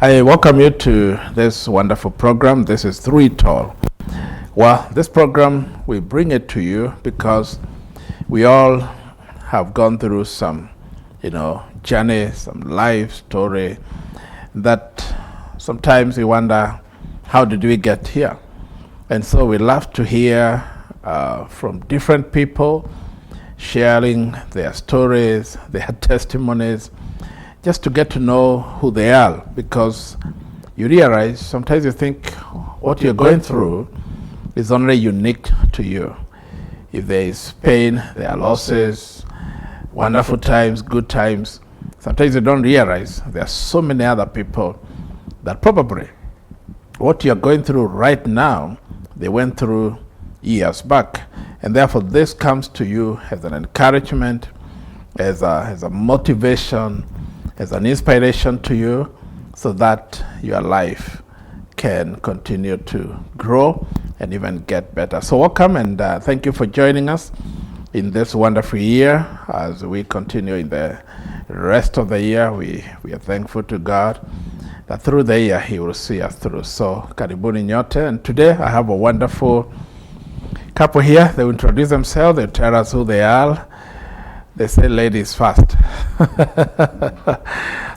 I welcome you to this wonderful program. This is Through It All. Well, this program, we bring it to you because we all have gone through some, journey, some life story that sometimes we wonder, how did we get here? And so we love to hear from different people sharing their stories, their testimonies, just to get to know who they are, because you realize sometimes you think what you're going through is only unique to you. If there is pain, there are losses, wonderful times, good times, sometimes you don't realize there are so many other people that probably what you're going through right now, they went through years back. And therefore this comes to you as an encouragement, as a motivation, as an inspiration to you, so that your life can continue to grow and even get better. So welcome, and thank you for joining us in this wonderful year. As we continue in the rest of the year, we are thankful to God that through the year He will see us through. So karibuni nyote, and today I have a wonderful couple here. They will introduce themselves, they'll tell us who they are. They say ladies first.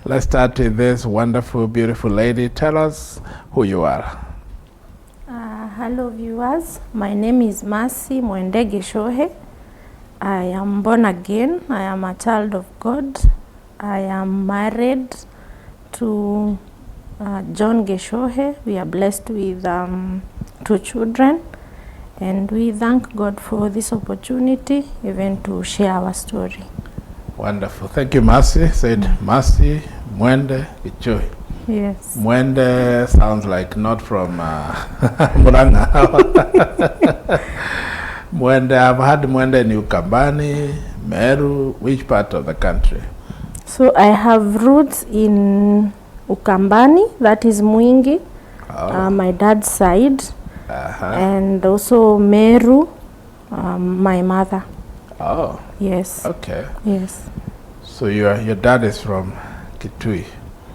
Let's start with this wonderful, beautiful lady. Tell us who you are. Hello viewers, my name is Pst Gichuhi. I am born again. I am a child of God. I am married to John Gichuhi. We are blessed with 2 children. And we thank God for this opportunity, even to share our story. Wonderful. Thank you, Pst. Said Pst Gichuhi. Yes. Mwende sounds like not from Muranga. Mwende, I've had Mwende in Ukambani, Meru. Which part of the country? So I have roots in Ukambani, that is Mwingi, my dad's side. And also Meru, my mother. Oh. Yes. Okay. Yes. So your dad is from Kitui?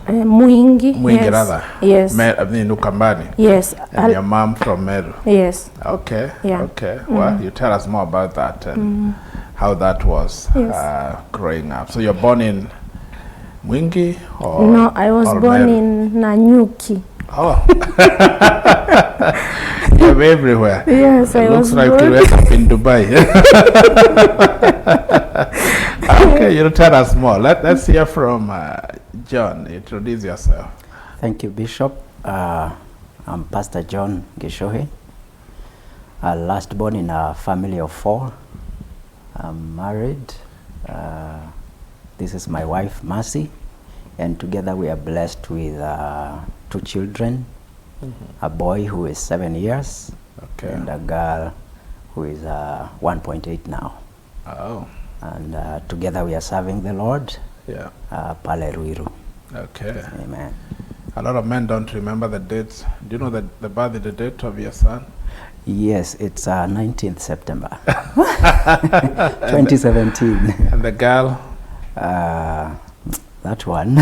Mwingi. Mwingi, yes. Rather. Yes. Ukambani. Yes. And your mom from Meru? Yes. Okay. Yeah. Okay. Well, you tell us more about that and how that was growing up. So you're born in Mwingi or? No, I was born Meru? in Nanyuki. Oh. You're everywhere. Yes, it looks like you went up in Dubai. Okay, you tell us more. Let's hear from John. Introduce yourself. Thank you, Bishop. I'm Pst John Gichuhi. Last born in a family of 4. I'm married. This is my wife, Pst, and together we are blessed with 2 children. A boy who is 7 years, and a girl who is 1.8 now. Oh. And together we are serving the Lord. Yeah. Pale Ruiru. Okay. Amen. A lot of men don't remember the dates. Do you know the birthday date of your son? Yes, it's 19th September, 2017. And the girl? That one.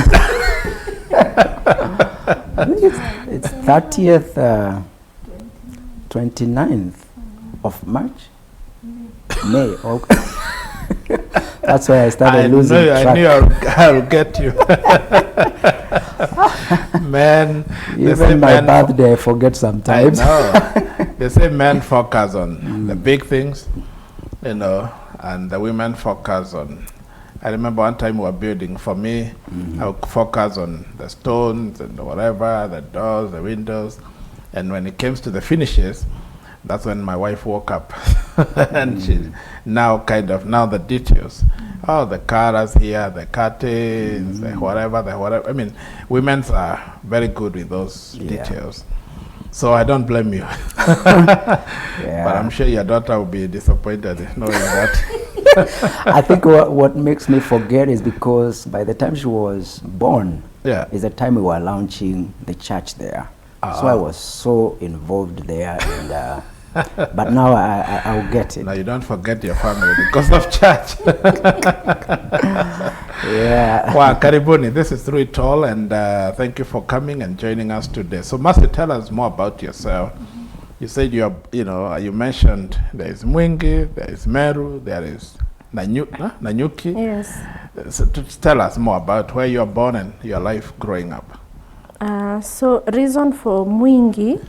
It's 30th, 29th of March? May. Okay. That's why I started losing track. I knew I'll get you. Men, even my birthday I forget sometimes. I know. They say men focus on the big things, and the women focus on. I remember one time we were building. For me, I would focus on the stones and whatever, the doors, the windows. And when it comes to the finishes, that's when my wife woke up. And she now the details. Oh, the colors here, the curtains, the whatever. I mean, women are very good with those details. So I don't blame you. But I'm sure your daughter will be disappointed knowing that. I think what makes me forget is because by the time she was born, is the time we were launching the church there. So I was so involved there, and but now I'll get it. Now you don't forget your family because of church. Yeah. Wow, karibuni. This is Through It All, and thank you for coming and joining us today. So, Master, tell us more about yourself. You said you mentioned there is Mwingi, there is Meru, there is Nanyuki. Yes. So tell us more about where you are born and your life growing up. So reason for Mwingi,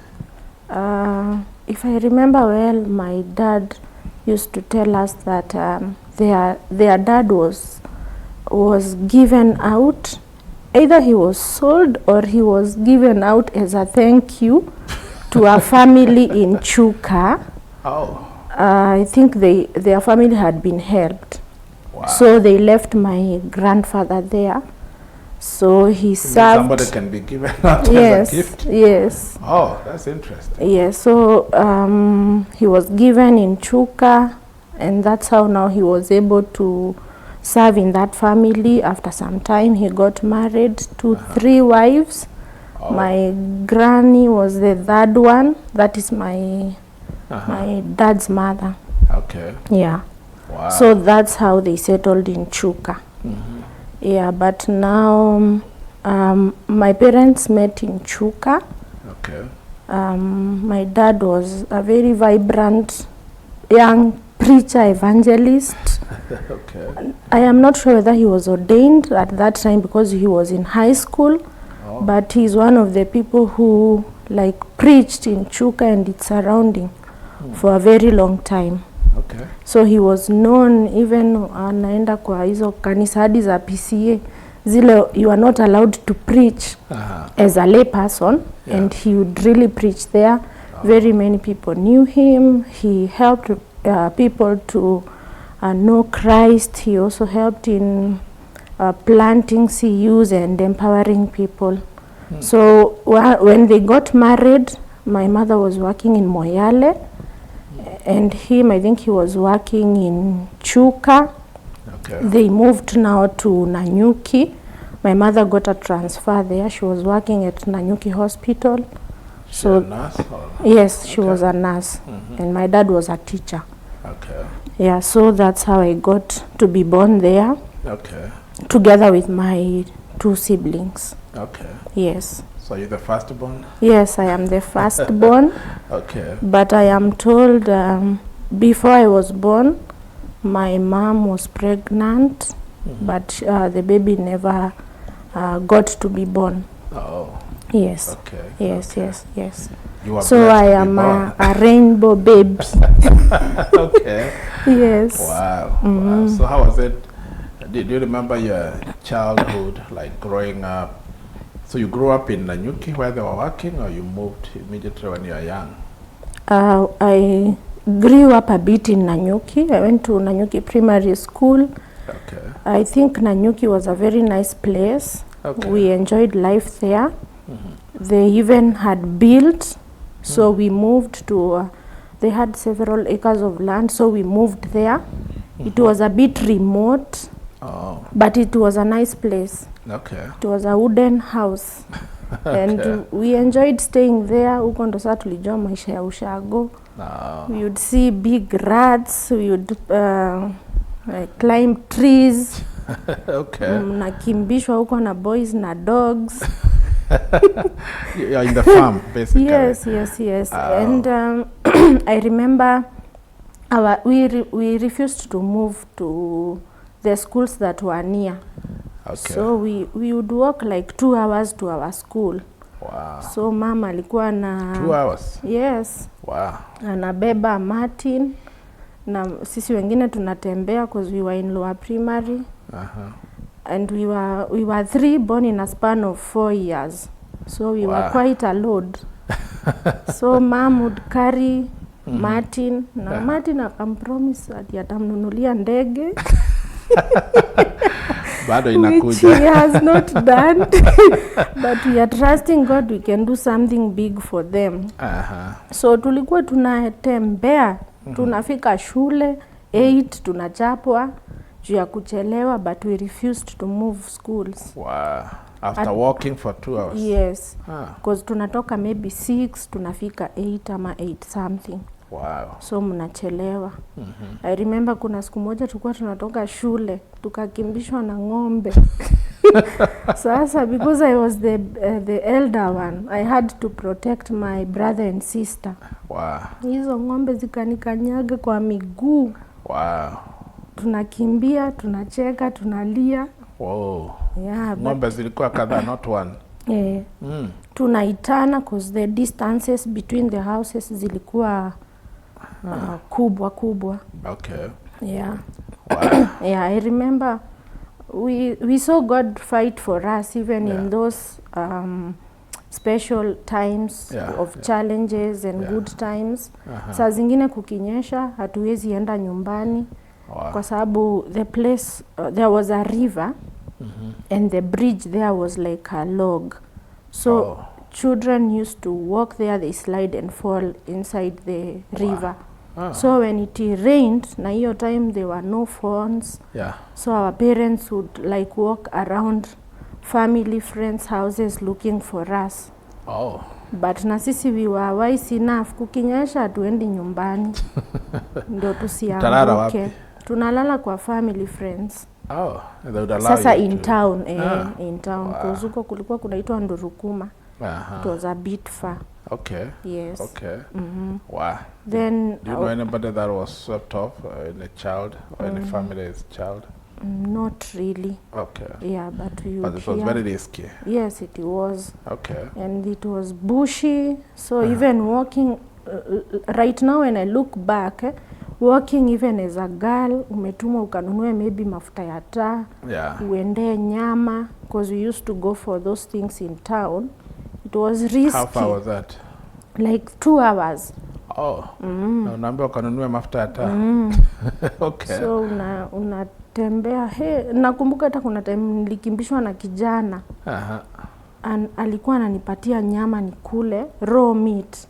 if I remember well, my dad used to tell us that their dad was given out. Either he was sold or he was given out as a thank you to a family in Chuka. Oh. I think their family had been helped. Wow. So they left my grandfather there. So he served. Somebody can be given out Yes, as a gift? yes. Oh, that's interesting. Yes, so he was given in Chuka, and that's how now he was able to serve in that family. After some time, he got married to 3 wives. Oh. My granny was the 3rd one. That is my dad's mother. Okay. Yeah. Wow. So that's how they settled in Chuka. Mm-hmm. Yeah, but now my parents met in Chuka. Okay. My dad was a very vibrant young preacher, evangelist. Okay. I am not sure whether he was ordained at that time because he was in high school. Oh. But he's one of the people who preached in Chuka and its surrounding for a very long time. Okay. So he was known, even anaenda kwa hizo kanisa hadi za PCA zile you are not allowed to preach as a lay person, and he would really preach there. Very many people knew him. He helped people to know Christ. He also helped in planting CUs and empowering people. So when they got married, my mother was working in Moyale, and I think he was working in Chuka. Okay. They moved now to Nanyuki. My mother got a transfer there. She was working at Nanyuki Hospital. So a nurse? Or? Yes, she was a nurse, and my dad was a teacher. Okay. Yeah, so that's how I got to be born there. Okay. Together with my 2 siblings. Okay. Yes. So you're the firstborn? Yes, I am the firstborn. Okay. But I am told before I was born, my mom was pregnant, but the baby never got to be born. Oh. Yes. Okay. Yes, okay. yes. You are So I am a rainbow baby. Okay. Yes. Wow. Wow. So how was it? Do you remember your childhood, growing up? So you grew up in Nanyuki where they were working, or you moved immediately when you were young? I grew up a bit in Nanyuki. I went to Nanyuki Primary School. Okay. I think Nanyuki was a very nice place. Okay. We enjoyed life there. They even had built, so we moved to, they had several acres of land, so we moved there. It was a bit remote, but it was a nice place. Okay. It was a wooden house. And we enjoyed staying there. Huko ndo saa tulijua maisha ya ushago. We would see big rats, we would climb trees. Okay. Nakimbishwa huko na boys na dogs. You're in the farm, basically. Yes. And I remember we refused to move to the schools that were near. Okay. So we would walk 2 hours to our school. Wow. So mama alikuwa na 2 hours? Yes. Wow. Anabeba Martin na sisi wengine tunatembea because we were in lower primary. And we were 3 born in a span of 4 years. So we were quite a load. So mom would carry Martin. Na Martin akampromise ati atamnunulia ndege. Bado inakuja. Which he has not done. But we are trusting God we can do something big for them. So tulikuwa tunatembea. Tunafika shule 8 tunachapwa juu ya kuchelewa, but we refused to move schools. Wow. After walking for 2 hours? Yes. Because tunatoka maybe 6 tunafika 8 ama 8 something. Wow. So mnachelewa. I remember kuna siku moja tulikuwa tunatoka shule tukakimbishwa na ng'ombe. Sasa because I was the elder one, I had to protect my brother and sister. Wow. Hizo ng'ombe zikanikanyaga kwa miguu. Wow. Tunakimbia, tunacheka, tunalia. Wow. Yeah, ng'ombe zilikuwa kadhaa, not one. Tunaitana cause the distances between the houses zilikuwa kubwa. Okay. Yeah. Wow. Yeah, I remember we saw God fight for us even in those special times of challenges and good times. Saa zingine kukinyesha hatuwezi enda nyumbani. Wow. Kwa sababu the place there was a river and the bridge there was like a log. So children used to walk there, they slide and fall inside the river. So when it rained, na hiyo time there were no phones. So our parents would like walk around family, friends' houses looking for us. But na sisi we were wise enough, kukinyesha hatuendi nyumbani. Ndio tusianguke. Tunalala kwa family, friends. They would allow sasa you in to... town, in town. Kuzuko kulikuwa kunaitwa Ndurukuma. It was a bit far. Okay. Yes. Okay. Wow. Then do you know anybody that was swept off in a child or in a family as a child? Not really. Okay. Yeah, but we But it was very risky. Yes, it was. Okay. And it was bushy. So even walking, right now when I look back, walking even as a girl, umetumwa ukanunue maybe mafuta ya taa, uende nyama, because we used to go for those things in town. It was risky. How far was that? Like 2 hours. Na unaambia ukanunue mafuta ya taa. Okay. So unatembea. Nakumbuka hata kuna time nilikimbishwa na kijana. Alikuwa ananipatia nyama nikule, raw meat.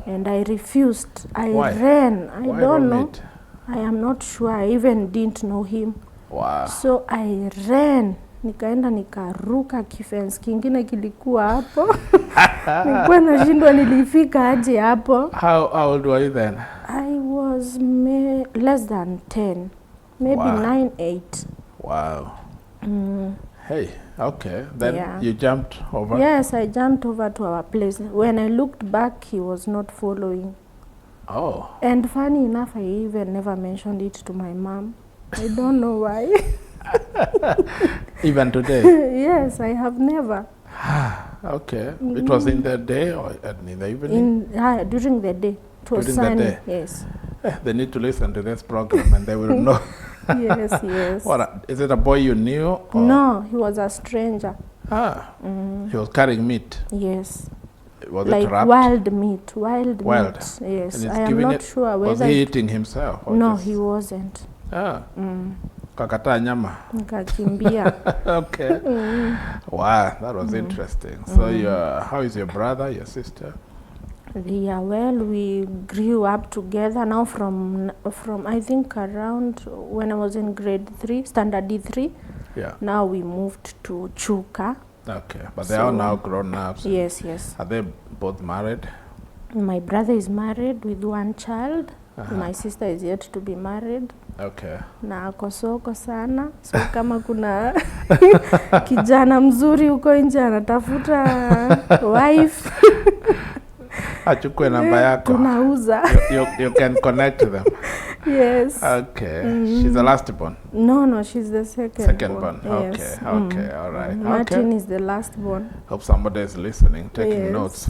And I refused. Why? Ran. Why don't know. Meat? I am not sure. I even didn't know him. Wow. So I ran. Nikaenda nikaruka kifence kingine kilikuwa hapo. Nilikuwa nashindwa nilifika aje hapo. How old were you then? I was less than 10. Maybe 9, 8. Wow. Hey, okay. Then you jumped over? Yes, I jumped over to our place. When I looked back, he was not following. And funny enough, I even never mentioned it to my mom. I don't know why. Even today? Yes, I have never. Okay. It was in the day or in the evening? During the day. It was during sunny. the day? Yes. They need to listen to this program and they will know. Yes. What, is it a boy you knew? Or? No, he was a stranger. He was carrying meat? Yes. Was like it wrapped? Wild meat. Yes. I am not sure whether... Was he eating himself? Or no, he wasn't. Kakataa nyama? Nikakimbia. Okay. Wow, that was interesting. So how is your brother, your sister? They are well. We grew up together. Now from I think around when I was in grade 3, standard D3. Now we moved to Chuka. Okay, but they are now grown up. Yes. Are they both married? My brother is married with 1 child. My sister is yet to be married. Okay. Na ako soko sana. So kama kuna kijana mzuri uko nje anatafuta wife. Achukue namba yako. Tunauza. You can connect to them. Yes. Okay. She's the last born? No, she's the second born. Yes. Okay, all right. Martin is the last born. Hope somebody is listening, taking notes.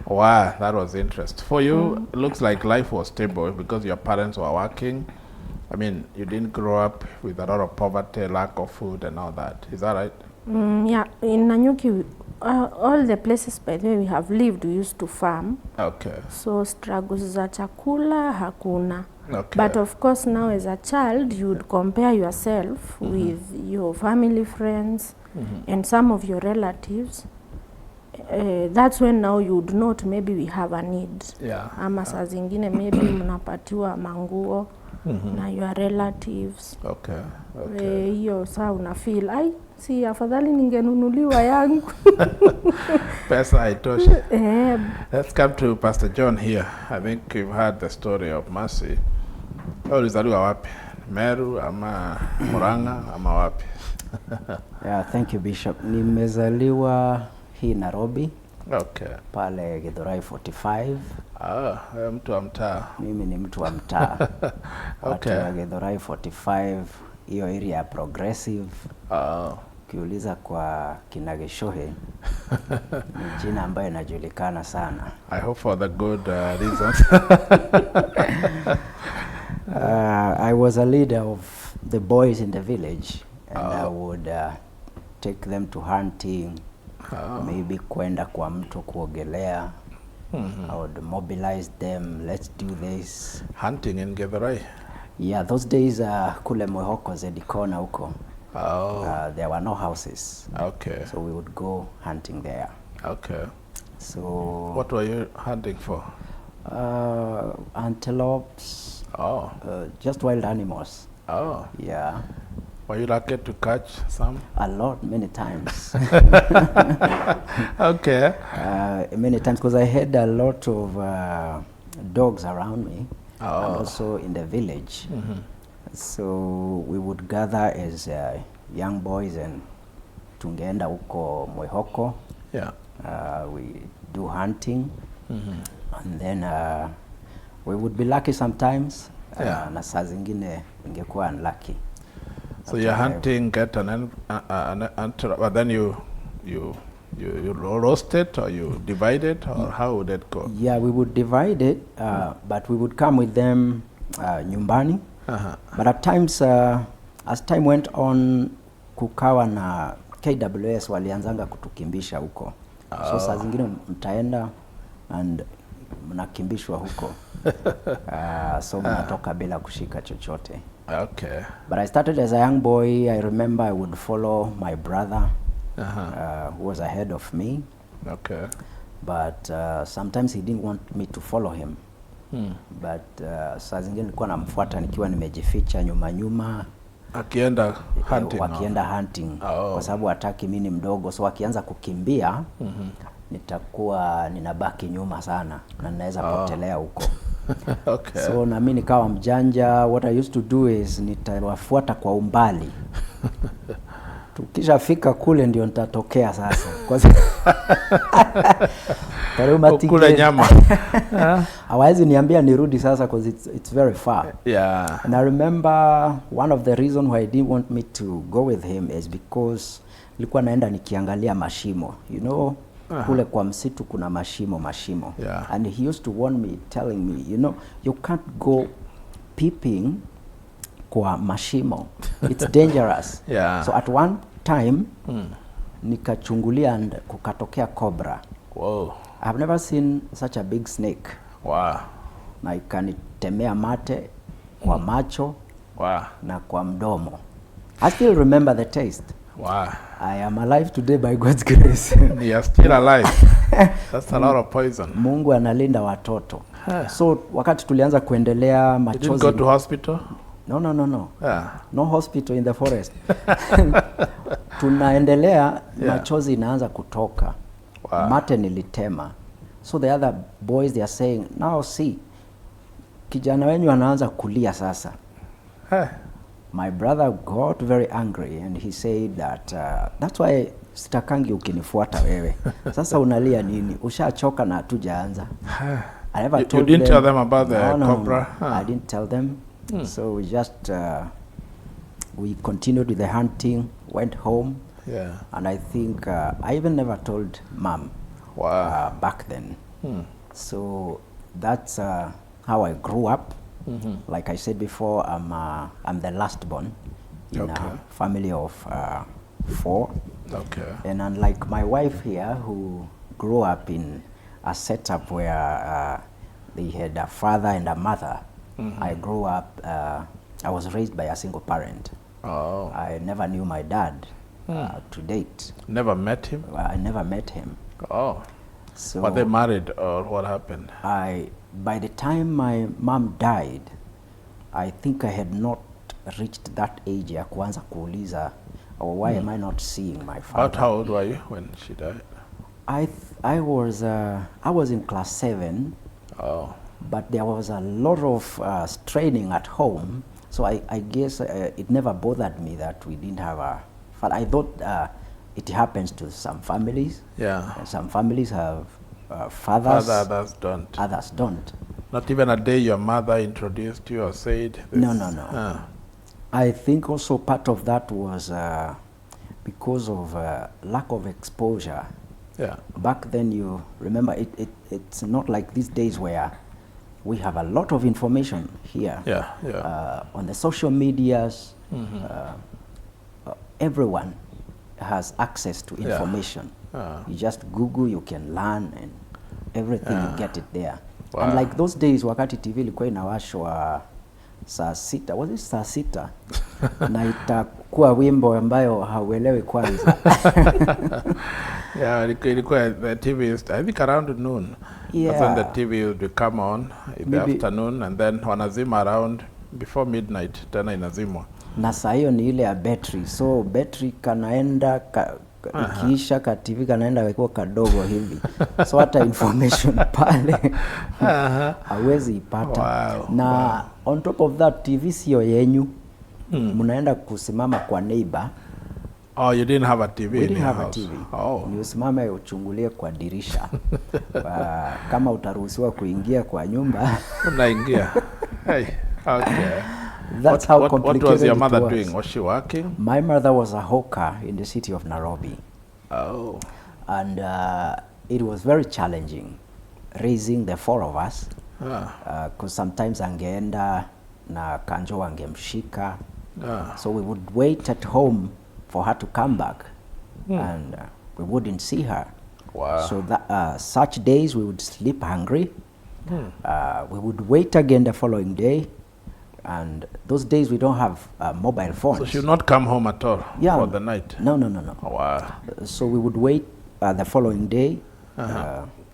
Wow, that was interesting. For you, it looks like life was stable because your parents were working. I mean, you didn't grow up with a lot of poverty, lack of food and all that. Is that right? Yeah, in Nanyuki, all the places by the way we have lived, we used to farm. Okay. So struggles za chakula hakuna. Okay. But of course now as a child you would compare yourself with your family, friends and some of your relatives. That's when now you would note maybe we have a need. Ama saa zingine maybe mnapatiwa manguo na your relatives. Okay. Okay. Hiyo saa una feel ai si afadhali ningenunuliwa yangu. Pesa haitoshi. Let's come to Pastor John here. I think you've heard the story of Mercy. Ulizaliwa wapi? Meru ama Murang'a ama wapi? Yeah, thank you Bishop. Nimezaliwa hii Nairobi. Okay. Pale Githurai 45. Mtu wa mtaa. Mimi ni mtu wa mtaa. Okay. Watu wa Githurai 45, hiyo area ya progressive. Ukiuliza kwa kina Gichuhi, ni jina ambayo inajulikana sana. I hope for the good reasons. I was a leader of the boys in the village, and I would take them to hunting, maybe kwenda kwa mto kuogelea. I would mobilize them, let's do this. Hunting in Githurai? Yeah, those days kule Mwehoko Zedikona huko. There were no houses. Okay. So we would go hunting there. Okay. So what were you hunting for? Antelopes. Just wild animals. Yeah. Were you lucky to catch some? A lot, many times. Okay. Many times, because I had a lot of dogs around me, and also in the village. So we would gather as young boys and tungeenda huko Mwehoko. Yeah. We do hunting, and then we would be lucky sometimes. Na saa zingine ingekuwa unlucky. So you're hunting, get an but then you roast it or you divide it, or how would it go? Yeah, we would divide it, but we would come with them nyumbani. But at times, as time went on, kukawa na KWS walianzanga kutukimbisha huko. So saa zingine mtaenda and mnakimbishwa huko. So mnatoka bila kushika chochote. Okay. But I started as a young boy. I remember I would follow my brother, who was ahead of me. Okay. But sometimes he didn't want me to follow him. But saa zingine nilikuwa namfuata nikiwa nimejificha nyuma. Akienda hunting. Wakienda hunting. Kwa sababu hataki mimi ni mdogo. So wakianza kukimbia, nitakuwa ninabaki nyuma sana na naweza potelea huko. Okay. So na mimi nikawa mjanja. What I used to do is nitawafuata kwa umbali. Tukishafika kule ndio nitatokea sasa. Kule nyama. Hawezi niambia nirudi sasa because it's very far. Yeah. And I remember one of the reasons why he didn't want me to go with him is because nilikuwa naenda nikiangalia mashimo. You know, kule kwa msitu kuna mashimo. Yeah. And he used to warn me, telling me, you know, you can't go peeping kwa mashimo. It's dangerous. Yeah. So at one time, nikachungulia and kukatokea cobra. Whoa. I've never seen such a big snake. Wow. Na ikanitemea mate kwa macho. Wow. Na kwa mdomo. I still remember the taste. Wow. I am alive today by God's grace. You're still alive. That's a lot of poison. Mungu analinda watoto. So wakati tulianza kuendelea machozi. You didn't go to hospital? No. Yeah. No hospital in the forest. Tunaendelea, machozi inaanza kutoka. Wow. Mate nilitema. So the other boys, they are saying, now see, kijana wenyu anaanza kulia sasa. My brother got very angry and he said that that's why sitakangi ukinifuata wewe. Sasa unalia nini? Ushachoka na hatujaanza. I never told you didn't tell them about the cobra? No. I didn't tell them. So we just we continued with the hunting, went home. Yeah. And I think I even never told mom. Wow. Back then. So that's how I grew up. Like I said before, I'm the last born in a family of 4. Okay. And unlike my wife here, who grew up in a setup where they had a father and a mother, I grew up, I was raised by a single parent. I never knew my dad to date. Never met him? I never met him. So were they married or what happened? By the time my mom died, I think I had not reached that age ya kuanza kuuliza, or why am I not seeing my father? About how old were you when she died? I was in class 7. Oh. But there was a lot of straining at home, so I guess it never bothered me that we didn't have a father. I thought it happens to some families. Yeah. Some families have fathers. Others don't. Others don't. Not even a day your mother introduced you or said this? No. I think also part of that was because of lack of exposure. Yeah. Back then, you remember, it's not like these days where we have a lot of information here. Yeah. On the social medias, everyone has access to information. You just Google, you can learn, and everything you get it there. Wow. And like those days, wakati TV ilikuwa inawashwa saa 6, was it saa 6? Na itakuwa wimbo ambayo hauelewi kwanza. Yeah, ilikuwa the TV is, I think around noon. Yeah. That's when the TV would come on in the afternoon, and then wanazima around before midnight, tena inazimwa. Na saa hiyo ni ile ya battery, so battery kanaenda ikiisha ka TV kanaenda kwa kadogo hivi, so hata information pale hawezi ipata. Wow. Na on top of that, TV sio yenyu, mnaenda kusimama kwa neighbor. Oh, you didn't have a TV We in didn't your have house? a TV. Oh. Ni usimame uchungulie kwa dirisha. Kama utaruhusiwa kuingia kwa nyumba. Unaingia. Hey, okay. That's how complicated what was your it mother was. doing? Was she working? My mother was a hawker in the city of Nairobi. Oh. And it was very challenging raising the 4 of us. Because sometimes angeenda na kanjo angemshika. So we would wait at home for her to come back, and we wouldn't see her. Wow. So that, such days we would sleep hungry. We would wait again the following day, and those days we don't have mobile phones. So she would not come home at all for the night? No. Oh, wow. So we would wait the following day.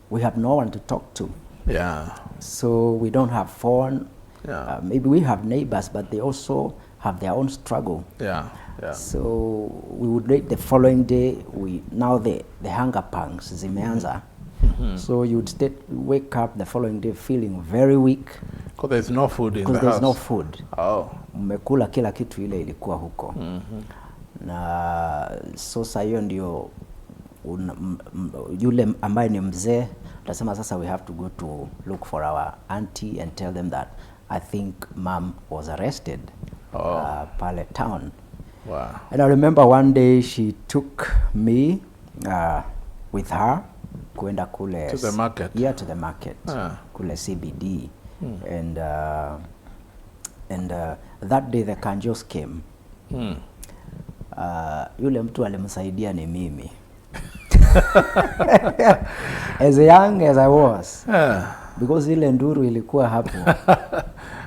We have no one to talk to. Yeah. So we don't have phone. Yeah. Maybe we have neighbors, but they also have their own struggle. Yeah. So we would wait the following day. Now the hunger pangs zimeanza. So you would wake up the following day feeling very weak. Because there's no food in the house. Because there's no food. Oh. Mmekula kila kitu ile ilikuwa huko. Na sasa hiyo ndio yule ambaye ni mzee utasema sasa we have to go to look for our auntie and tell them that I think mom was arrested pale town. Wow. And I remember one day she took me with her kuenda kule to the market. Yeah, to the market. Kule CBD. And that day the kanjos came. Yule mtu alimsaidia ni mimi. As young as I was. Because ile nduru ilikuwa hapo.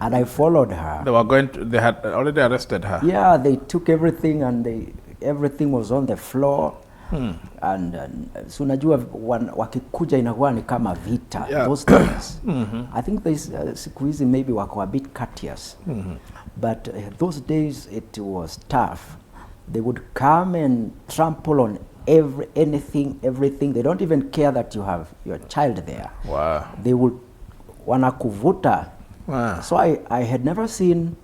And I followed her. They had already arrested her. Yeah, they took everything and everything was on the floor. And so unajua wakikuja inakuwa ni kama vita. Those days. I think siku hizi maybe wako a bit courteous. But those days it was tough. They would come and trample on everything. They don't even care that you have your child there. Wow. They would wanakuvuta. Wow. So I had never seen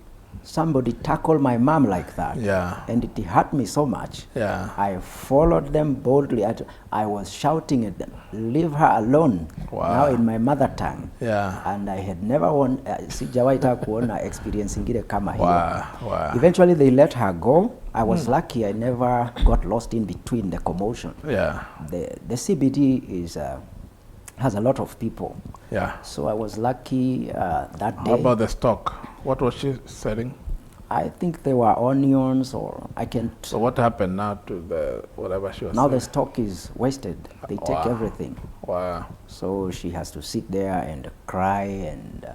somebody tackle my mom like that. Yeah. And it hurt me so much. Yeah. I followed them boldly. I was shouting at them, leave her alone. Wow. Now in my mother tongue. Yeah. And I had never sijawahi kuona experience ingine kama hiyo. Wow. Eventually they let her go. I was lucky I never got lost in between the commotion. Yeah. The CBD has a lot of people. Yeah. So I was lucky that day. How about the stock? What was she selling? I think they were onions, or I can't. So what happened now to the whatever she was Now selling? the stock is wasted. They take everything. Wow. So she has to sit there and cry, and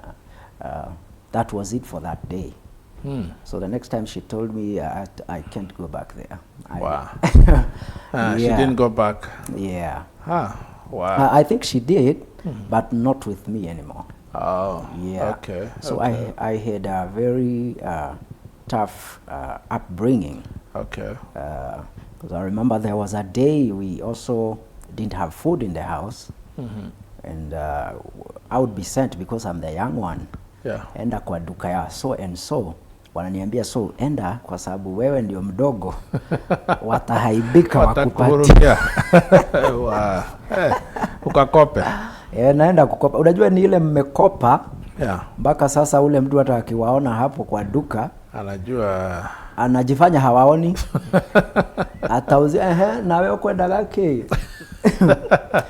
that was it for that day. So the next time she told me, I can't go back there. Wow. She Yeah. didn't go back. Yeah. Wow. I think she did, but not with me anymore. Oh, Yeah. okay. So okay. I had a very tough upbringing. Okay. Because I remember there was a day we also didn't have food in the house. And I would be sent because I'm the young one. Yeah. Enda kwa duka ya so and so. Wananiambia so enda kwa sababu wewe ndio mdogo. Watahaibika wakupatia. Wow. Ukakope. Naenda kukopa. Unajua ni ile mmekopa. Yeah. Mpaka sasa ule mtu hata akiwaona hapo kwa duka Anajua anajifanya hawaoni. Atauzia na wewe kwenda gake.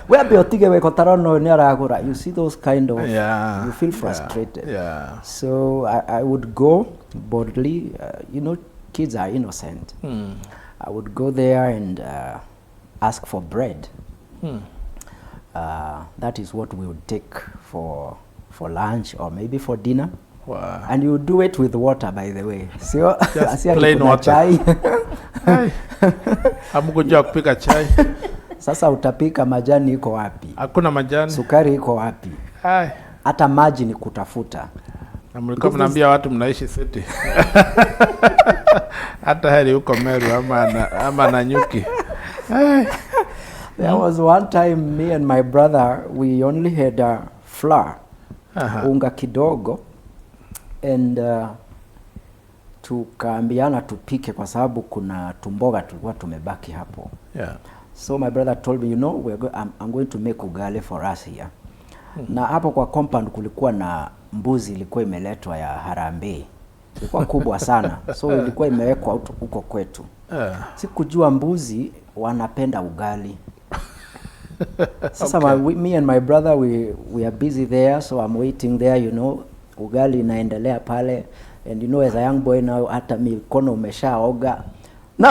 Wewe biotige weko tarono ni aragura. You see those kind of you feel frustrated. Yeah. So I would go boldly, you know, kids are innocent. I would go there and ask for bread. That is what we would take for lunch or maybe for dinner. Wow. And you do it with water, by the way. So just plain water. Chai. Hamkujua kupika chai. Sasa utapika majani iko wapi? Hakuna majani. Sukari iko wapi? Hata maji ni kutafuta. Na mlikuwa mnaambia watu mnaishi city. Hata heri huko Meru ama Nanyuki. There was one time me and my brother, we only had flour, unga kidogo, and tukaambiana tupike kwa sababu kuna tumboga tulikuwa tumebaki hapo. Yeah. So my brother told me, you know, I'm going to make ugali for us here. Na hapo kwa compound kulikuwa na mbuzi ilikuwa imeletwa ya harambee. Ilikuwa kubwa sana. So ilikuwa imewekwa huko kwetu. Sikujua mbuzi wanapenda ugali. Sasa okay. Me and my brother we are busy there, so I'm waiting there, you know, ugali inaendelea pale, and you know as a young boy now hata mikono umeshaoga. No.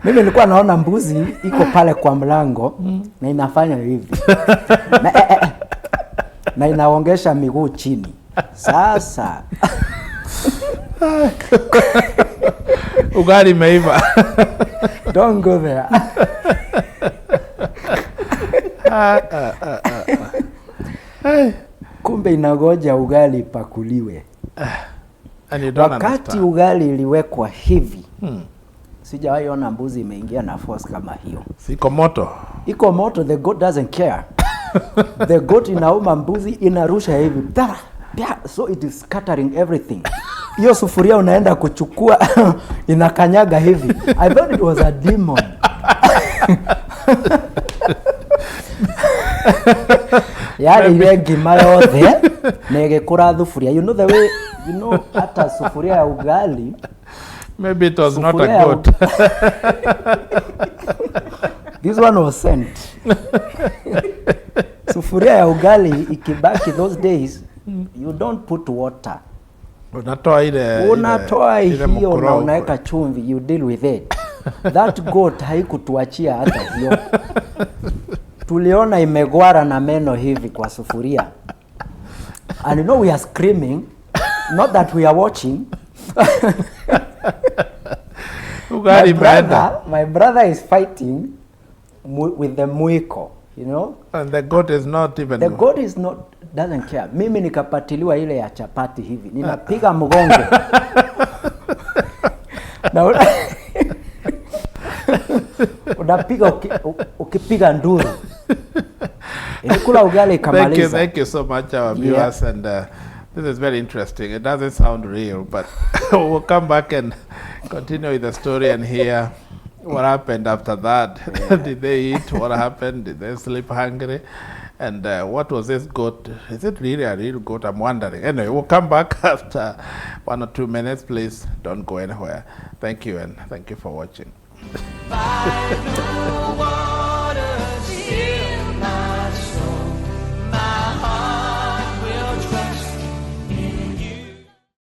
Mimi nilikuwa naona mbuzi iko pale kwa mlango na inafanya hivi. Na inaongesha miguu chini. Sasa ugali imeiva. Don't go there. Kumbe inagoja ugali pakuliwe. And you don't wakati understand. Ugali iliwekwa hivi. Sijawahi ona mbuzi imeingia na force kama hiyo. Siko moto. Iko moto, the goat doesn't care. The goat inauma mbuzi inarusha hivi. So it is scattering everything. Hiyo sufuria unaenda kuchukua inakanyaga hivi. I thought it was a demon. Yari regi mayothe nege kura thufuria. You know the way, you know, hata sufuria ya ugali. Maybe it was not a goat. This one was sent. Sufuria ya ugali ikibaki those days, you don't put water. Unatoa hiyo na unaweka chumvi, you deal with it. That goat haikutuachia hata hiyo. Tuliona imegwara na meno hivi kwa sufuria. And you know we are screaming, not that we are watching. My brother is fighting with the muiko, you know. And the goat is not even. The goat is not, doesn't care. Mimi nikapatiliwa ile ya chapati hivi. Ninapiga mgongo. Na unapiga ukipiga nduru. Ilikula ugali kamaliza. Thank you so much, our viewers, and this is very interesting. It doesn't sound real, but we'll come back and continue with the story and hear what happened after that. Did they eat? What happened? Did they sleep hungry? And what was this goat? Is it really a real goat? I'm wondering. Anyway, we'll come back after 1 or 2 minutes. Please don't go anywhere. Thank you, and thank you for watching.